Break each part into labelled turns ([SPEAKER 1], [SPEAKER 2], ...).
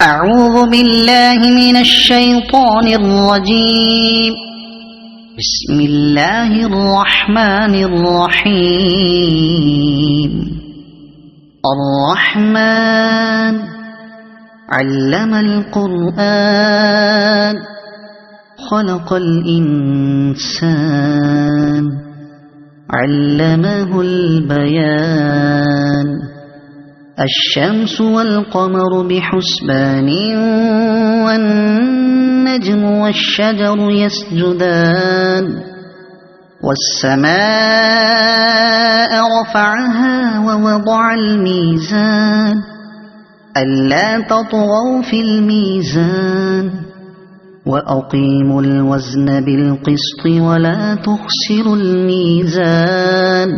[SPEAKER 1] أعوذ بالله من الشيطان الرجيم. بسم الله الرحمن الرحيم. الرحمن علم القرآن خلق الإنسان علمه البيان. الشمس والقمر بحسبان والنجم والشجر يسجدان. والسماء رفعها ووضع الميزان ألا تطغوا في الميزان وأقيموا الوزن بالقسط ولا تخسروا الميزان.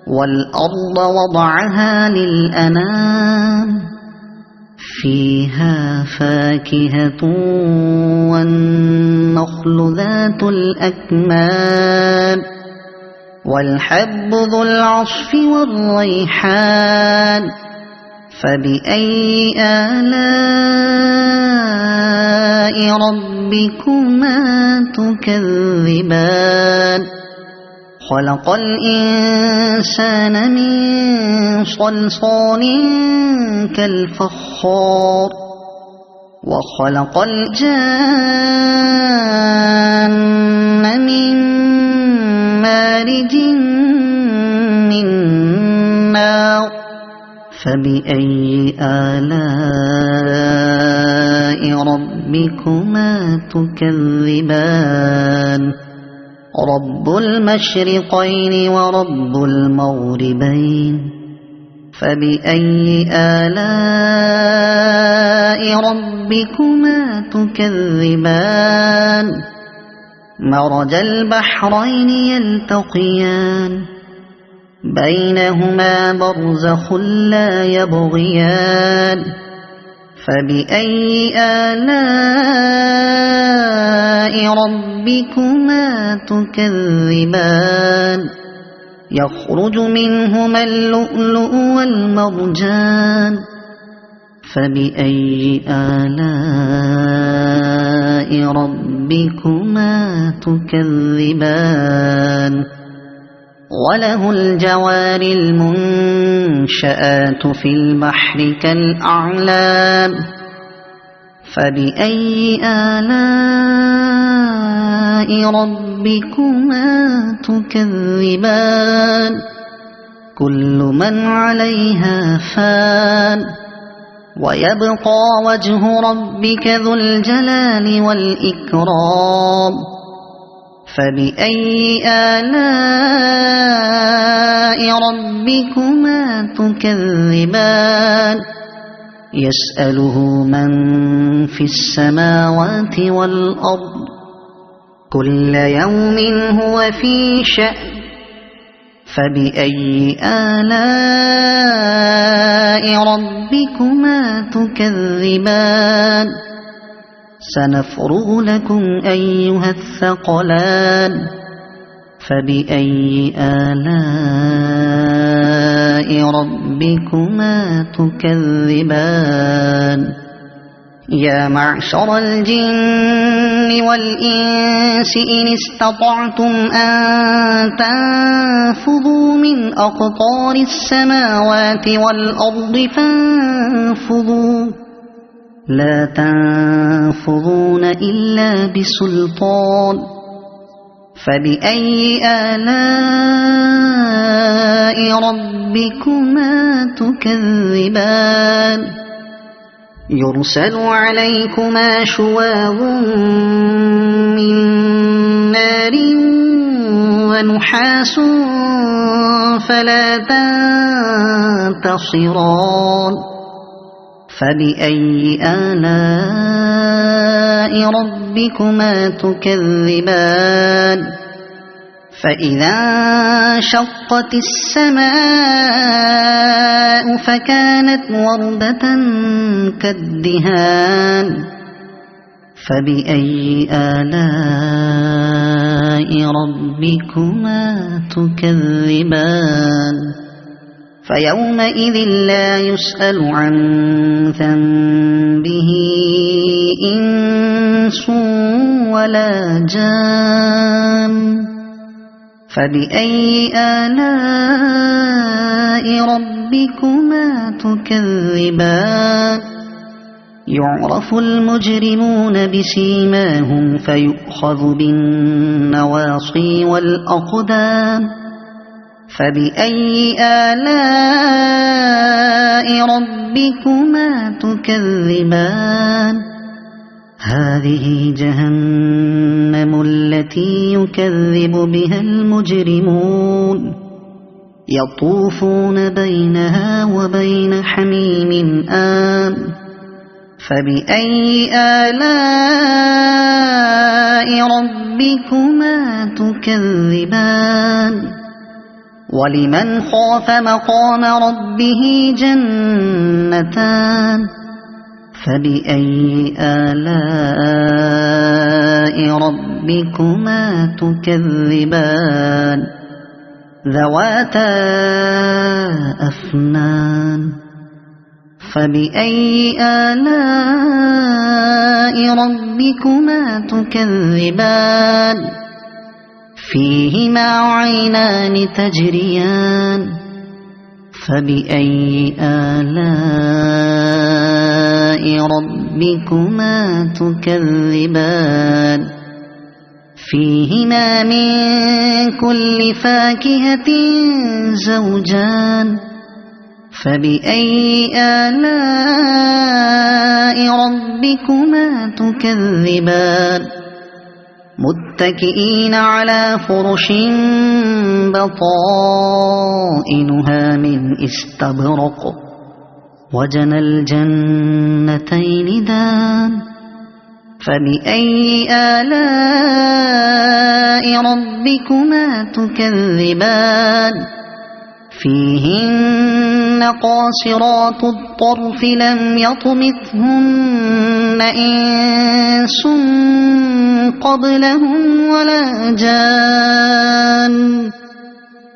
[SPEAKER 1] والأرض وضعها للأنام فيها فاكهة والنخل ذات الأكمام والحب ذو العصف والريحان. فبأي آلاء ربكما تكذبان. خلق الإنسان من صلصال كالفخار وخلق الجان من مارج من نار. فبأي آلاء ربكما تكذبان. رب المشرقين ورب المغربين. فبأي آلاء ربكما تكذبان. مرج البحرين يلتقيان بينهما برزخ لا يبغيان. فبأي آلاء ربكما تكذبان. يخرج منهما اللؤلؤ والمرجان. فبأي آلاء ربكما تكذبان. وله الجوار المنشآت في البحر كالأعلام. فبأي آلاء ربكما تكذبان. كل من عليها فان ويبقى وجه ربك ذو الجلال والإكرام. فبأي آلاء ربكما تكذبان. يسأله من في السماوات والأرض كل يوم هو في شأن. فبأي آلاء ربكما تكذبان. سنفرغ لكم أيها الثقلان. فبأي آلاء ربكما تكذبان. يا معشر الجن والإنس إن استطعتم أن تنفذوا من أقطار السماوات والأرض فانفذوا لا تنفذون إلا بسلطان. فبأي آلاء ربكما تكذبان. يرسل عليكما شواظ من نار ونحاس فلا تنتصران. فبأي آلاء ربكما تكذبان. فإذا انشقت السماء فكانت وردة كالدهان. فبأي آلاء ربكما تكذبان. فيومئذ لا يسأل عن ذنبه إنس ولا جان. فبأي آلاء ربكما تكذبان. يعرف المجرمون بسيماهم فيؤخذ بالنواصي والأقدام. فبأي آلاء ربكما تكذبان. هذه جهنم التي يكذب بها المجرمون يطوفون بينها وبين حميم آن. فبأي آلاء ربكما تكذبان. ولمن خاف مقام ربه جنتان. فبأي آلاء ربكما تكذبان. ذواتا أفنان. فبأي آلاء ربكما تكذبان. فيهما عينان تجريان. فبأي آلاء ربكما تكذبان. فيهما من كل فاكهة زوجان. فبأي آلاء ربكما تكذبان. متكئين على فرش بطائنها من استبرق. وجنى الجنتين دان. فبأي آلاء ربكما تكذبان. فيهن قاصرات الطرف لم يطمثهن إنس قبلهم ولا جان.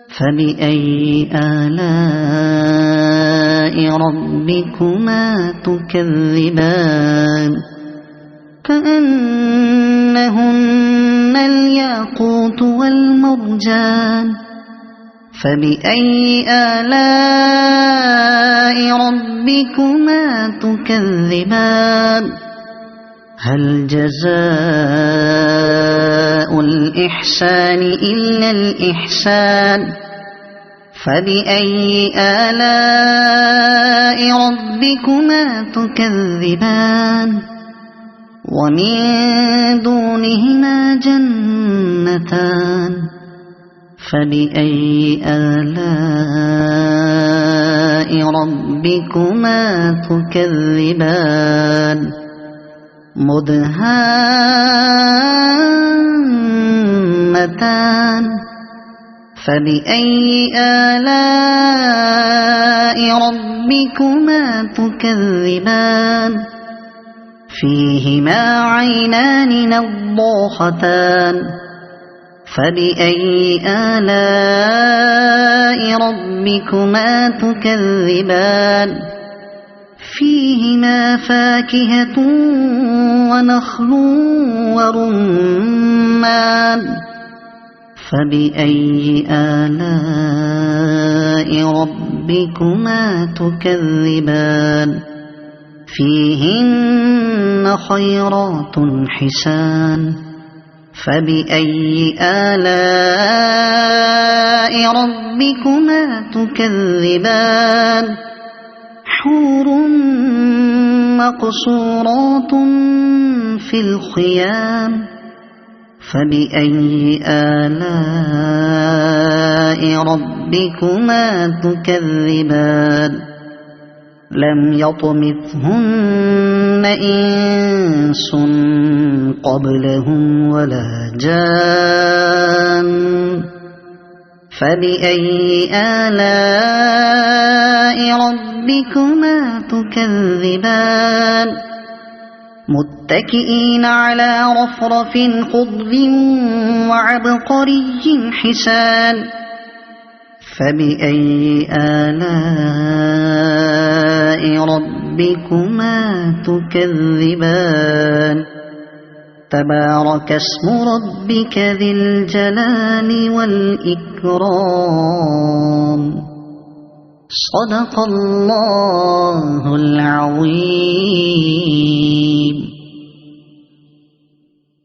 [SPEAKER 1] فبأي آلاء ربكما تكذبان. كأنهن الياقوت والمرجان. فبأي آلاء ربكما تكذبان. هل جزاء الإحسان إلا الإحسان. فبأي آلاء ربكما تكذبان. ومن دونهما جنتان. فبأي آلاء ربكما تكذبان. مدهامتان. فبأي آلاء ربكما تكذبان. فيهما عينان نضاختان. فبأي آلاء ربكما تكذبان. فيهما فاكهة ونخل ورمان. فبأي آلاء ربكما تكذبان. فيهن خيرات حسان. فبأي آلاء ربكما تكذبان. حور مقصورات في الخيام. فبأي آلاء ربكما تكذبان. لم يطمثهن إنس قبلهم ولا جان. فبأي آلاء ربكما تكذبان. متكئين على رفرف خضر وعبقري حسان. فبأي آلاء ربكما تكذبان تبارك اسم ربك ذي الجلال والإكرام صدق الله العظيم.